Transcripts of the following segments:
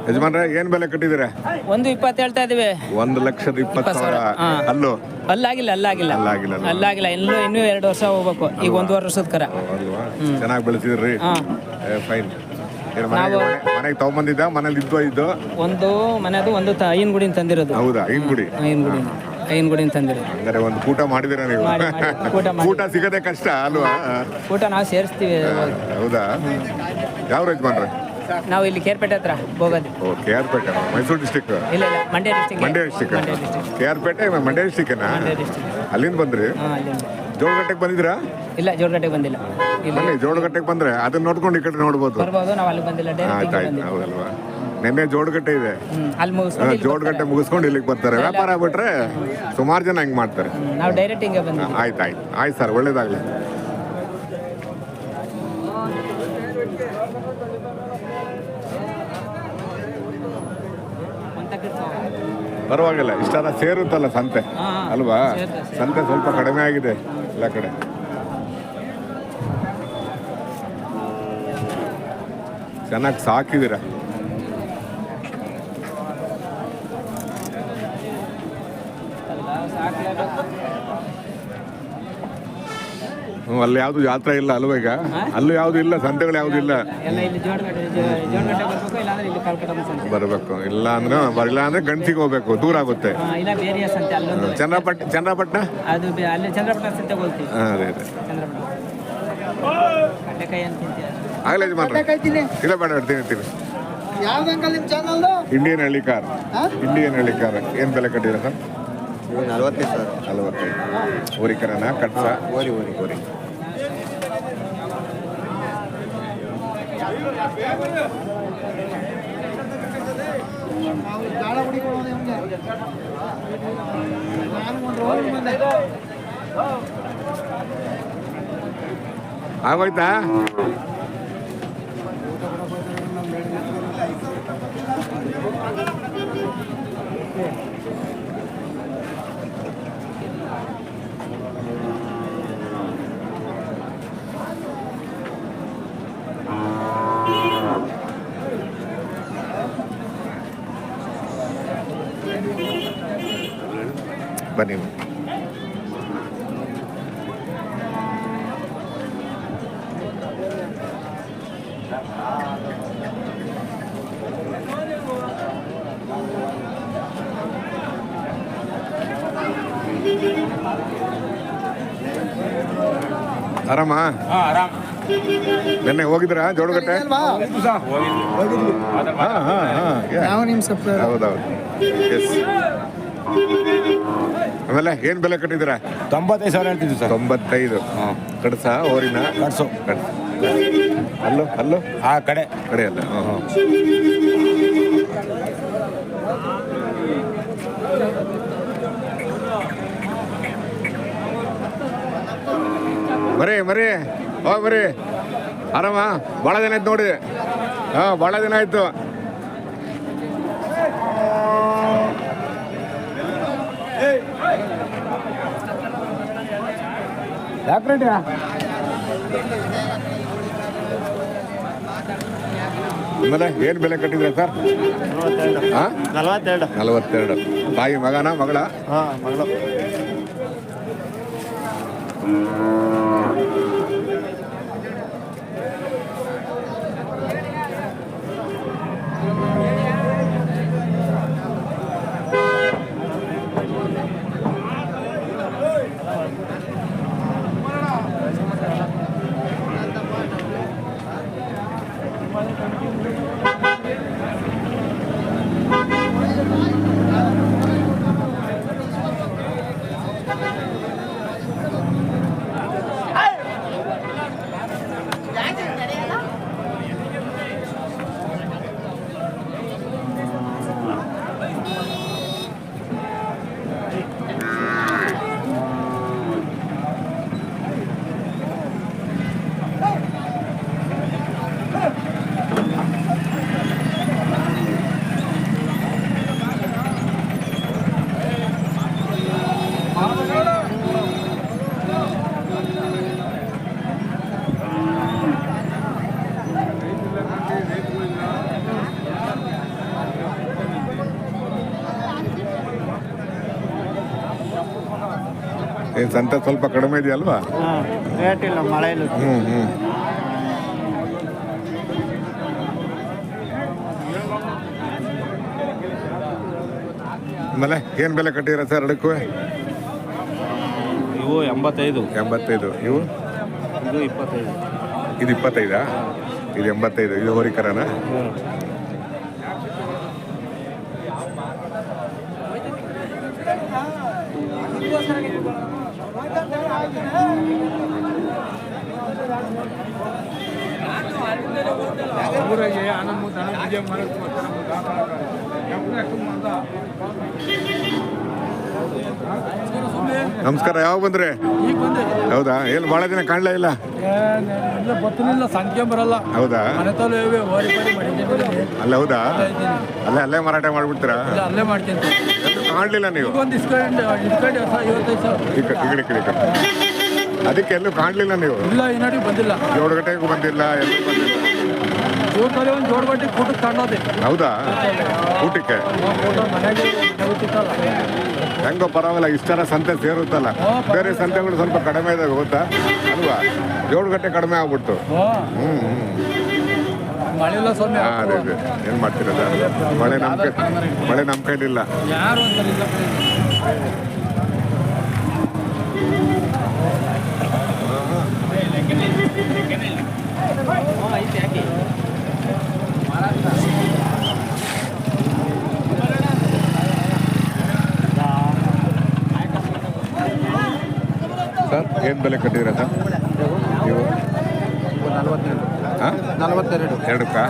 ಯಜಮಾನ್ರೆ ಏನ್ ಬೆಲೆ ಕಟ್ಟಿದ್ದೀರಾ? 1.20 ಹೇಳ್ತಾ ಇದೀವಿ. 1,20,000. ಅಲ್ಲು ಅಲ್ಲಾಗಿಲ್ಲ ಇನ್ನೂ 2 ವರ್ಷ ಹೋಗ್ಬೇಕು. ಈಗ 1.5 ವರ್ಷದ ಕರ ಅಲ್ವಾ? ಚೆನ್ನಾಗಿ ಬೆಳೆಸಿದ್ರಿ. ಫೈನ್. ಮನೆಗೆ ತಗೊಂಬಂದಿದ್ದ ಮನೇಲಿ ಇದ್ದು ಒಂದು ಮನೆದು ಒಂದು ಐನಗುಡಿನ ತಂದಿರೋದು. ಹೌದಾ? ಐನಗುಡಿನ ತಂದಿರೋದು. ಅಂದ್ರೆ ಒಂದು ಕೂಟ ಮಾಡಿದಿರ ನೀವು? ಕೂಟ ಸಿಗದೆ ಕಷ್ಟ ಅಲ್ವಾ? ಕೂಟ ನಾವು ಸೇರಿಸ್ತೀವಿ. ಹೌದಾ? ಯಾವ ಯಜಮಾನ್ರೆ? ನಾವು ಇಲ್ಲಿ ಕೇರ್ಪೇಟೆ ಹತ್ರ ಹೋಗೋದು. ಕೇರ್ಪೇಟೆ ಮೈಸೂರು ಡಿಸ್ಟಿಕ್? ಇಲ್ಲ ಮಂಡ್ಯ ಡಿಸ್ಟಿಕ್. ಕೇರ್ಪೇಟೆ ಮಂಡ್ಯ ಡಿಸ್ಟಿಕ್ನಾ? ಅಲ್ಲಿಂದ ಬಂದ್ರಿ? ಜೋಳಗಟ್ಟೆಗೆ ಬಂದಿದ್ರಾ? ಇಲ್ಲ, ಜೋಳಗಟ್ಟೆಗೆ ಬಂದಿಲ್ಲ. ಬನ್ನಿ, ಜೋಳಗಟ್ಟೆಗೆ ಬಂದ್ರೆ ಅದನ್ನ ನೋಡ್ಕೊಂಡು ಈ ಕಡೆ ನೋಡ್ಬೋದು. ನಾವು ಅಲ್ಲಿ ಬಂದಿಲ್ಲ. ಹೌದಲ್ವಾ? ನಿನ್ನೆ ಜೋಳಗಟ್ಟೆ ಇದೆ, ಅಲ್ಲಿ ಜೋಳಗಟ್ಟೆ ಮುಗಿಸ್ಕೊಂಡು ಇಲ್ಲಿಗೆ ಬರ್ತಾರೆ. ವ್ಯಾಪಾರ ಆಗ್ಬಿಟ್ರೆ ಸುಮಾರು ಜನ ಹಂಗೆ ಮಾಡ್ತಾರೆ. ನಾವು ಡೈರೆಕ್ಟ್ ಹಿಂಗೆ ಬಂದ್ವಿ. ಆಯ್ತು ಸರ್, ಒಳ್ಳೇದಾಗಲಿ. ಪರವಾಗಿಲ್ಲ, ಇಷ್ಟಾರ ಸೇರುತ್ತಲ್ಲ ಸಂತೆ ಅಲ್ವಾ? ಸಂತೆ ಸ್ವಲ್ಪ ಕಡಿಮೆ ಆಗಿದೆ ಎಲ್ಲ ಕಡೆ. ಚೆನ್ನಾಗಿ ಸಾಕಿದ್ದೀರ. ಅಲ್ಲಿ ಯಾವ್ದು ಜಾತ್ರೆ ಇಲ್ಲ ಅಲ್ವ ಈಗ? ಅಲ್ಲೂ ಯಾವ್ದು ಇಲ್ಲ, ಸಂತೆಗಳು ಯಾವ್ದು ಇಲ್ಲ. ಬರ್ಬೇಕು, ಇಲ್ಲ ಅಂದ್ರೆ ಗಂಟಿಗೆ ಹೋಗ್ಬೇಕು, ದೂರ ಆಗುತ್ತೆ. ಚಂದ್ರಪಟ್ಟಣ ಅದೇ ಆಗಲೇ ಇಲ್ಲ ಬೇಡ, ತಿಂತೀನಿ. ಇಂಡಿಯನ್ ಹಳ್ಳಿಕಾರ್ ಏನ್ ಬೆಲೆ ಕಟ್ಟಿದ್ರ ಸರ್? 45. ಓರಿಕರನ ಕಟ್ಸ? ಓರಿ. ಆಗೋಯ್ತಾ? ಬನ್ನಿ. ಆರಾಮ? ನೆನ್ನೆ ಹೋಗಿದ್ರಾ ಜೋಳಗಟ್ಟೆ? ಹೌದೌದು. ಆಮೇಲೆ ಏನ್ ಬೆಲೆ ಕಟ್ಟಿದ್ದೀರಾ? 95,000 ಹೇಳ್ತಿದ್ವಿ ಸರ್. 95. ಕಡ್ಸ ಓರಿನ? ಕಡ್ಸು. ಅಲ್ಲೂ ಕಡೆ ಅಲ್ಲ. ಮರಿ ಆರಾಮ? ಭಾಳ ದಿನ ಆಯ್ತು ನೋಡಿ. ಭಾಳ ದಿನ ಆಯ್ತು. ಆಮೇಲೆ ಏನ್ ಬೆಲೆ ಕಟ್ಟಿದ್ರೆ ಸರ್? 42. ತಾಯಿ ಮಗನ ಮಗಳ? ಮಗಳು. ಏನು ಸಂತೆ ಸ್ವಲ್ಪ ಕಡಿಮೆ ಇದೆಯಲ್ವಾ? ರೇಟ್ ಇಲ್ಲ, ಮಳೆ ಇಲ್ಲ. ಆಮೇಲೆ ಏನು ಬೆಲೆ ಕಟ್ಟಿರ ಸರ್ ಅಡಕ್ಕೂ? ಇವು 85. 85. ಇವು ಇದು 25. ಇದು 25. ಇದು 85. ಇದು ಹೋರಿಕರನ? ನಮಸ್ಕಾರ. ಯಾವಾಗ ಬಂದ್ರೆ? ಹೌದಾ? ಏನು ಭಾಳ ದಿನ ಕಾಣಲೇ ಇಲ್ಲ. ಗೊತ್ತಿಲ್ಲ, ಸಂಖ್ಯೆ ಬರಲ್ಲ. ಹೌದಾ? ಮನೆತಲು ಅಲ್ಲ, ಹೌದಾ? ಅಲ್ಲೇ ಮಾರಾಟ ಮಾಡ್ಬಿಡ್ತೀರಾ? ಅಲ್ಲೇ ಮಾಡ್ತೀನಿ. ಕಾಣಲಿಲ್ಲ ನೀವು? ಒಂದು ಇಸ್ಕೊಂಡು 55 ಸಾವಿರ. ಈ ಕಡೆ ಅದಕ್ಕೆ ಎಲ್ಲೂ ಕಾಣಲಿಲ್ಲ ನೀವು? ಇಲ್ಲ, ಈ ನಡಿ ಬಂದಿಲ್ಲ. ಜೋಡಗಟ್ಟೆಗೂ ಬಂದಿಲ್ಲ, ಎಲ್ಲೂ ಬಂದಿಲ್ಲ. ಜೋಡ್ಕಲ್ಲಿ ಒಂದು ಜೋಡ್ಗಟ್ಟಿ ಕೂಟಕ್ಕೆ ತಗೊಂಡೋದೆ. ಹೌದಾ? ಊಟಕ್ಕೆ ಮನೆಗೆ ಹೆಂಗೋ ಪರವಾಗಿಲ್ಲ, ಇಷ್ಟರ ಸಂತೆ ಸೇರುತ್ತಲ್ಲ. ಬೇರೆ ಸಂತೆಗಳು ಸ್ವಲ್ಪ ಕಡಿಮೆ ಇದಾವೆ ಗೊತ್ತಾ ಅಲ್ವಾ? ಜೋಡಗಟ್ಟೆ ಕಡಿಮೆ ಆಗ್ಬಿಡ್ತು. ಮಳೆಲ್ಲ ಸೊನ್ನೆ. ಅದೇ ಏನು ಮಾಡ್ತಿರೋದ? ಮಳೆ ನಮ್ಮ ಕೈಲಿಲ್ಲ. ಯಾರು ಅಂತಲಿಲ್ಲ. ಸರ್ ಏನು ಬೆಲೆ ಕಟ್ಟಿದ್ದೀರಾ ಸರ್ ನೀವು? 42. ಎರಡಕ್ಕಾ?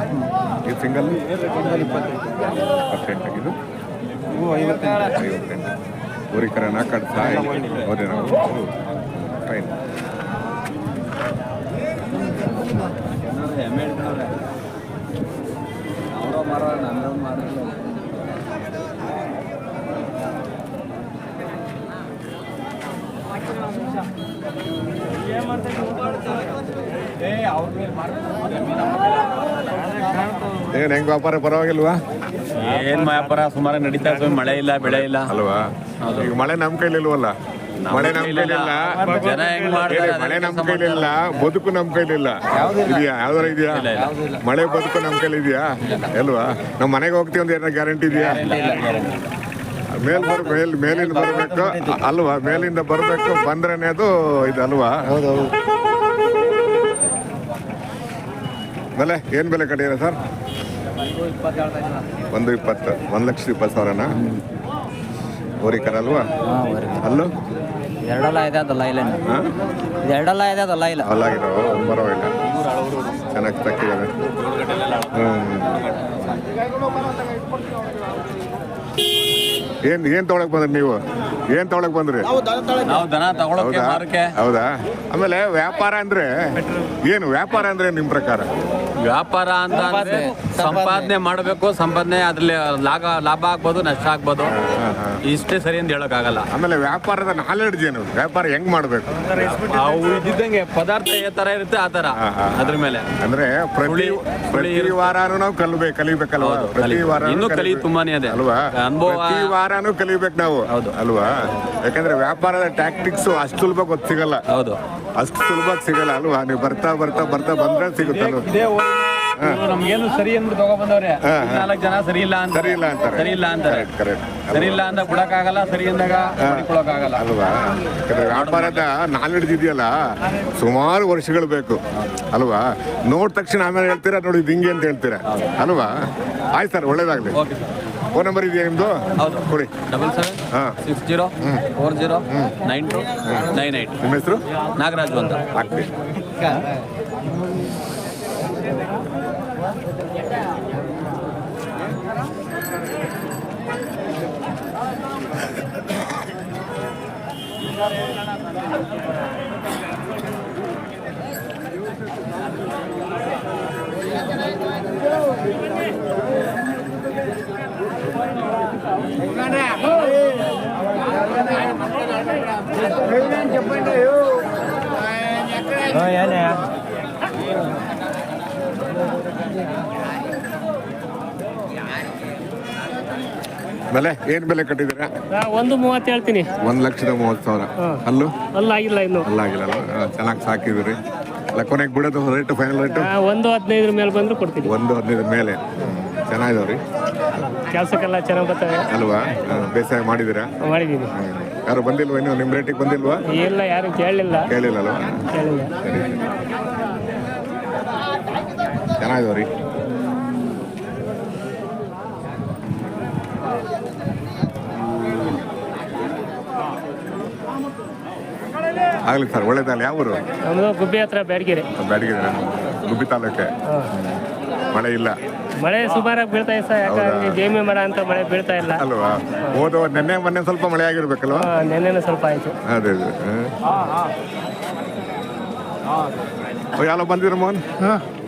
ಇದು ಸಿಂಗಲ್ 28. ಇದು 58. ಊರಿಕರನ ಕಡ್ತಾ ಹೋದೆ ನಾವು. ಫೈನ್. ಏನು ಹೆಂಗ್ ವ್ಯಾಪಾರ ಪರವಾಗಿಲ್ವಾ? ಏನ್ ವ್ಯಾಪಾರ ಸುಮಾರು ನಡೀತಾ ಇದೆ. ಮಳೆ ಇಲ್ಲ, ಬೆಳೆ ಇಲ್ಲ ಅಲ್ವಾ? ಈಗ ಮಳೆ ನಮ್ಮ ಕೈಲಿಲ್ವಲ್ಲ. ಮಳೆ ನಮ್ಮ ಕೈಲಿಲ್ಲ, ಜನ ಹೆಂಗ್ ಮಾಡ್ತಾರೆ? ಮಳೆ ನಮ್ಮ ಕೈಲಿಲ್ಲ, ಬದುಕು ನಮ್ಮ ಕೈಲಿಲ್ಲ. ಇದೆಯಾ? ಯಾವ್ದಾರ ಇದೆಯಾ? ಮಳೆ ಬದುಕು ನಮ್ಮ ಕೈಲಿ ಇದೆಯಾ? ಅಲ್ವಾ? ನಮ್ಮ ಮನೆಗೆ ಹೋಗ್ತೀವಿ ಅಂತ ಏನಾರ ಗ್ಯಾರಂಟಿ ಇದೆಯಾ? ಮೇಲಿಂದ ಬರಬೇಕು ಅಲ್ವಾ? ಮೇಲಿಂದ ಬರಬೇಕು, ಬಂದ್ರೇನೆ ಅದು ಇದಲ್ವಾ? ಬೆಲೆ ಏನು ಬೆಲೆ ಕಟ್ಟಿದ್ದೀರಾ ಸರ್? 120. 1,20,000. ಹೋರಿಕರ ಅಲ್ವಾ? ಅಲ್ಲೂ ಎರಡಲ್ಲ ಇದೆ, ಅದಲ್ಲ ಇಲ್ಲ. ಎರಡಲ್ಲ ಇದೆ, ಅದಲ್ಲ ಇಲ್ಲ. ಅಲ್ಲಾಗಿರೋ ಪರವಾಗಿಲ್ಲ, ಚೆನ್ನಾಗಿ ತಕ್ಕಿದ್ದಾರೆ. ಏನ್ ತೊಗೊಳಕ್ ಬಂದ್ರಿ ನೀವು? ಏನ್ ತೊಗೊಳಕ್ ಬಂದ್ರಿ? ನಾವು ದನ ತಗೊಳಕ್ಕೆ ಮಾರಕ್ಕೆ. ಹೌದಾ? ಆಮೇಲೆ ವ್ಯಾಪಾರ ಅಂದ್ರೆ ಏನು? ವ್ಯಾಪಾರ ಅಂದ್ರೆ ನಿಮ್ ಪ್ರಕಾರ ವ್ಯಾಪಾರ ಅಂತ ಅಂದ್ರೆ ಸಂಪಾದನೆ ಮಾಡಬೇಕು. ಸಂಪಾದನೆ ಅದ್ರಲ್ಲಿ ಲಾಭ ಆಗ್ಬೋದು, ನಷ್ಟ ಆಗ್ಬೋದು. ಇಷ್ಟೇ ಸರಿ ಅಂತ ಹೇಳಕ್ ಆಗಲ್ಲ. ಆಮೇಲೆ ವ್ಯಾಪಾರದ ನಾಲೆಡ್ಜ್ ಏನು? ವ್ಯಾಪಾರ ಹೆಂಗ್ ಮಾಡ್ಬೇಕು? ಅವು ಇದ್ದಿದ್ದಂಗೆ ಪದಾರ್ಥ ಯಾವ ತರ ಇರುತ್ತೆ ಆ ತರ ಅದ್ರ ಮೇಲೆ. ಅಂದ್ರೆ ಪ್ರತಿ ವಾರನೂ ನಾವು ಕಲಿಬೇಕಲ್ವಾ? ಪ್ರತಿ ವಾರ ಇನ್ನೂ ಕಲಿ ತುಂಬಾನೇ ಇದೆ ಅಲ್ವಾ? ಅನುಭವ. ಪ್ರತಿ ವಾರನೂ ಕಲಿಬೇಕು ನಾವು. ಹೌದು ಅಲ್ವಾ? ಯಾಕಂದ್ರೆ ವ್ಯಾಪಾರದ ಟ್ಯಾಕ್ಟಿಕ್ಸ್ ಅಷ್ಟು ಸುಲಭ ಗೊತ್ತು ಸಿಗಲ್ಲ. ಹೌದು, ಅಷ್ಟು ಸುಲಭ ಸಿಗಲ್ಲ ಅಲ್ವಾ? ನೀವು ಬರ್ತಾ ಬಂದ್ರೆ ಸಿಗುತ್ತಲ್ವ? ನಮ್ಗೇನು ಸರಿ ಅಂದ್ಬಿಟ್ಟು ತಗೊಬಂದವ್ರೆ. 4 ಜನ ಸರಿ ಇಲ್ಲ ಅಂತಾರೆ. ಸರಿ ಇಲ್ಲ ಅಂತ ಕೊಡಕ್ಕಾಗಲ್ಲ, ಸರಿ ಅಂದಾಗ ಕೊಡಕ್ಕಾಗಲ್ಲ ಅಲ್ವಾ? ಯಾಕಂದ್ರೆ ವ್ಯಾಪಾರದ ನಾಲೆಡ್ಜ್ ಇದೆಯಲ್ಲ, ಸುಮಾರು ವರ್ಷಗಳು ಬೇಕು ಅಲ್ವಾ? ನೋಡ್ ತಕ್ಷಣ ಆಮೇಲೆ ಹೇಳ್ತೀರಾ ನೋಡಿ ಇದು ಹಿಂಗೆ ಅಂತ ಹೇಳ್ತೀರಾ ಅಲ್ವಾ? ಆಯ್ತು ಸರ್, ಒಳ್ಳೇದಾಗ್ಲಿ. Okay sir. ಫೋನ್ ನಂಬರ್ ಇದೆಯಾ ನಿಮ್ದು? ಹೌದು, ಕೊಡಿ. 7760409298. ನಿಮ್ಮ ಹೆಸರು? ನಾಗರಾಜು ಅಂತ. ಆಗ್ತೀವಿ. ಬೆಲೆ ಏನು ಬೆಲೆ ಕಟ್ಟಿದ್ದೀರಾ? 1.30 ಹೇಳ್ತೀನಿ. 1,30,000. ಅಲ್ಲೂ ಅಲ್ಲಾಗಿಲ್ಲ ಇನ್ನು. ಅಲ್ಲಾಗಿಲ್ಲ. ಚೆನ್ನಾಗಿ ಸಾಕಿದ್ರಿ. ಅಲ್ಲ ಕೊನೆಗೆ ಬಿಡೋದು ರೇಟ್, ಫೈನಲ್ ರೇಟು 1.15 ಮೇಲೆ ಬಂದರೂ ಕೊಡ್ತೀನಿ. 1,15 ಮೇಲೆ. ಚೆನ್ನಾಗಿದಾವ್ರಿ. ಕೆಲಸಕ್ಕೆಲ್ಲ ಚೆನ್ನಾಗಿ ಬರ್ತವೆ ಅಲ್ವಾ? ಬೇಸಾಯ ಮಾಡಿದ್ದೀರಾ? ಮಾಡಿದ್ದೀನಿ. ಯಾರು ಬಂದಿಲ್ವಾ ಇನ್ನು? ನಿಮ್ಮ ರೇಟಿಗೆ ಬಂದಿಲ್ವಾ? ಇಲ್ಲ, ಯಾರು ಕೇಳಲಿಲ್ಲ. ಕೇಳಿಲ್ಲಲ್ವಾ? ಕೇಳಿಲ್ಲ. ಚೆನ್ನಾಗಿದಾವ್ರಿ. ಆಗಲಿ ಸರ್, ಒಳ್ಳೇದಲ್ಲ. ಯಾವ ಊರು? ನಮ್ಮದು ಗುಬ್ಬಿ ಹತ್ರ ಬ್ಯಾಡಗೆರೆ. ಬ್ಯಾಡಗೆರೆ, ಗುಬ್ಬಿ ತಾಲೂಕೆ. ಮಳೆ ಇಲ್ಲ. ಮಳೆ ಸುಮಾರಾಗಿ ಬೀಳ್ತಾ ಇದೆ ಸರ್. ಯಾಕಂದ್ರೆ ಜೇಮಿ ಮರ ಅಂತ ಮಳೆ ಬೀಳ್ತಾ ಇಲ್ಲ ಅಲ್ವಾ? ನೆನ್ನೆ ಮೊನ್ನೆ ಸ್ವಲ್ಪ ಮಳೆ ಆಗಿರ್ಬೇಕಲ್ವಾ? ನೆನ್ನೆನೂ ಸ್ವಲ್ಪ ಆಯ್ತು. ಅದೇ ಯಾವ ಬಂದಿರ ಮೋಹನ್?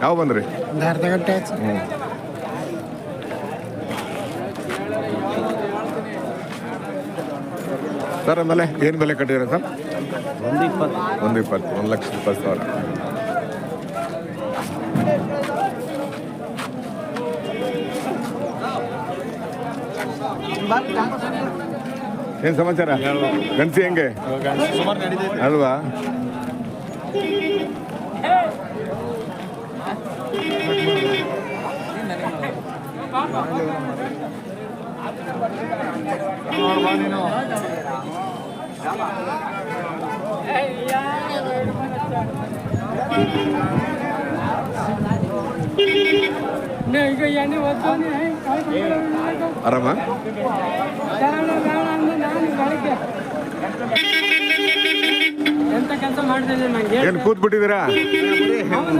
ಯಾವ ಬಂದ್ರಿ? ಒಂದು ಅರ್ಧ ಗಂಟೆ ಆಯ್ತು. ಸರ್ ಆಮೇಲೆ ಏನು ಬೆಲೆ ಕಟ್ಟಿದ್ದೀರಾ ಸರ್? 1.20. 1,20,000. ಏನು ಸಮಾಚಾರ? ಗಣಸಿ ಹೆಂಗೆ ಅಲ್ವಾ? ಆರಾಮ? ಎಂತ ಕೆಲಸ ಮಾಡ್ತಿದ್ದೀನಿ ನಂಗೆ. ಏನು ಕೂತ್ಬಿಟ್ಟಿದ್ದೀರಾ?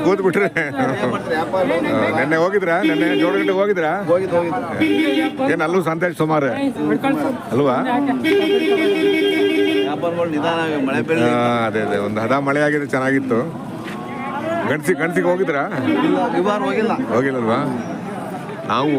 ಕೂತ್ಬಿಟ್ರಿ? ನೆನ್ನೆ ಹೋಗಿದ್ರಾ? ನೆನ್ನೆ ಜೋಡಗಟ್ಟೆಗೆ ಹೋಗಿದ್ರಾ? ಏನು ಅಲ್ಲೂ ಸಂತೇಶ್ ಸುಮಾರು ಅಲ್ವಾ? ಅದೇ ಅದೇ ಒಂದು ಹದ ಮಳೆ ಆಗಿದೆ, ಚೆನ್ನಾಗಿತ್ತು. ಗಣಸಿಗೆ ಹೋಗಿದ್ರಾ? ಹೋಗಿಲ್ಲಲ್ವಾ? ನಾವು